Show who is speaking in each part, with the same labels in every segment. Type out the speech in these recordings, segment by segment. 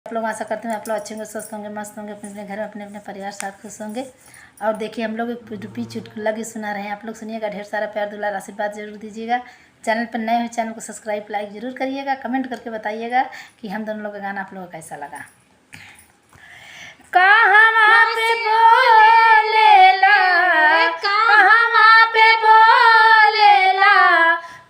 Speaker 1: आप लोग आशा करते हैं आप लोग अच्छे होंगे, स्वस्थ होंगे, मस्त होंगे, अपने अपने घर में अपने अपने परिवार साथ खुश होंगे। और देखिए हम लोग एक रुपी चुटकुला भी सुना रहे हैं, आप लोग सुनिएगा। ढेर सारा प्यार दुलार आशीर्वाद जरूर दीजिएगा। चैनल पर नए हो चैनल को सब्सक्राइब लाइक जरूर करिएगा। कमेंट करके बताइएगा कि हम दोनों लोग का गाना आप लोगों को कैसा लगा। कहवा पे बोलेला, कहवा पे बोलेला,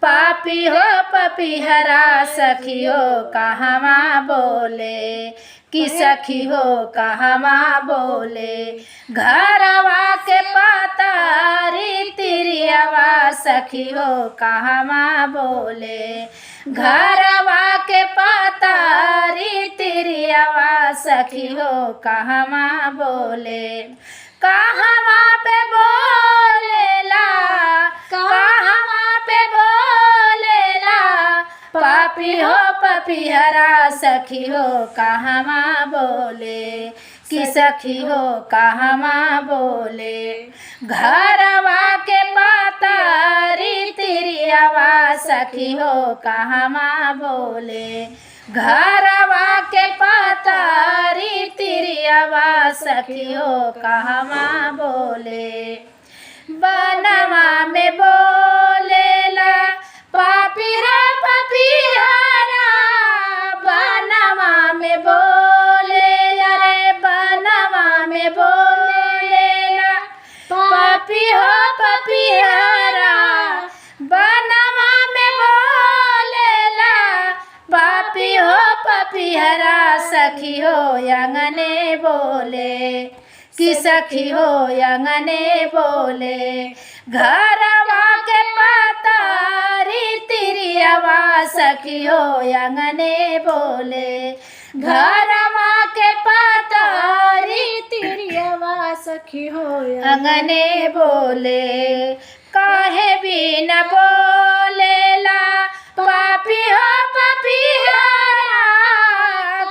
Speaker 1: पापी हो पपीहरा सखी हो कहवा बोले, कि सखी हो कहवा बोले। घरवा के पातारी तिरियावा सखी हो कहवा बोले। घरवा के पातारी तिरियावा सखी हो कहवा बोले। कहवा पे बोलेला, कहवा पे बोलेला, पापी हो पपीहरा सखी हो कहवा बोले, कि सखी हो कहवा बोले। घरवा के पातारी तिरियावा सखी हो कहवा बोले। घरवा के पातारी तिरियावा सखी हो कहवा बोले। बनवा में बोलेला पापी रे पपीहरा, बनवा में बोलेला रे, बनवा में बोलेला पापी हो पपीहरा। बनवा में बोलेला पापी हो पपीहरा सखी हो अंगने बोले, कि सखी हो अंगने बोले। घरवा के पातारी तिरियावा सखी हो अंगने बोले। घरवा के पातारी तिरियावा सखी हो अंगने बोले। काहे भी न बोलेला पापी हो पपीहरा,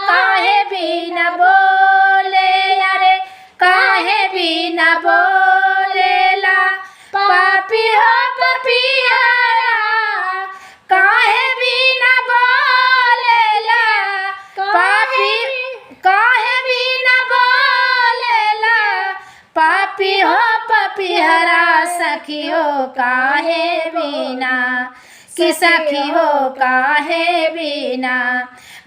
Speaker 1: काहे भी न बोलेला रे, काहे भी न बोलेला पापी हो पपीहरा। काहे भी न बोलेला पापी, काहे भी न बोलेला पापी हो पपीहरा सखी हो काहे बिना, कि सखी हो काहे बिना।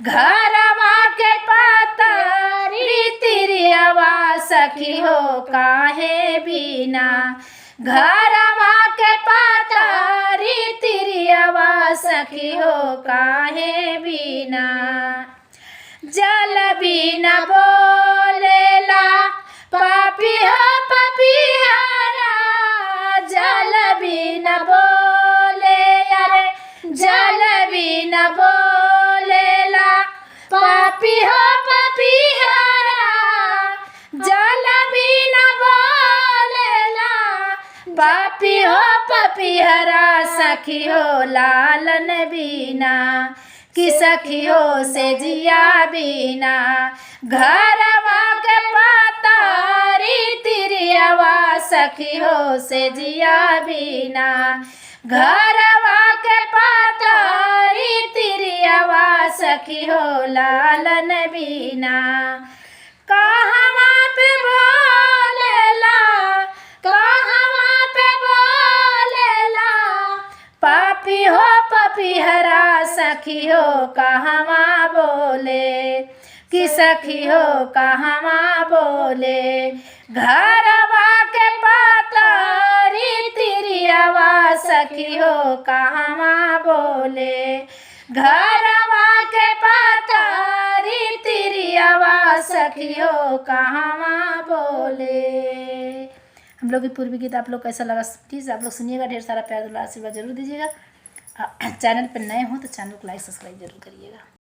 Speaker 1: घरवा के पातारी तिरियावा सखी हो काहे बिना। घरवा के पातारी तिरियावा सखी हो काहे बिना। जल बिना बोलेला पापी हो पपीहरा, जल बिना बोले अरे, जल बिना बोलेला पापी हो पपीहरा। जल बिना बोलेला पापी हो पपीहरा सखी हो लालन बिना, कि सखी हो से जिया बिना। घरवा के पातारी तिरियावा सखी हो से जिया बिना। घरवा के पातारी तिरियावा सखी हो लालन बिना। कहवा पे बोलेला, कहवा पे बोलेला पापी हो पपीहरा सखी हो कहवा बोले, कि सखी हो कहवा बोले। घरवा के पातारी तिरियावा सखी हो कहवा बोले। घरवा के पातारी तिरियावा सखी हो कहवा बोले। हम लोग की पूर्वी गीत आप लोग कैसा लगा प्लीज़ आप लोग सुनिएगा। ढेर सारा प्यार दुलार आशीर्वाद जरूर दीजिएगा। चैनल पर नए हो तो चैनल को लाइक सब्सक्राइब जरूर करिएगा।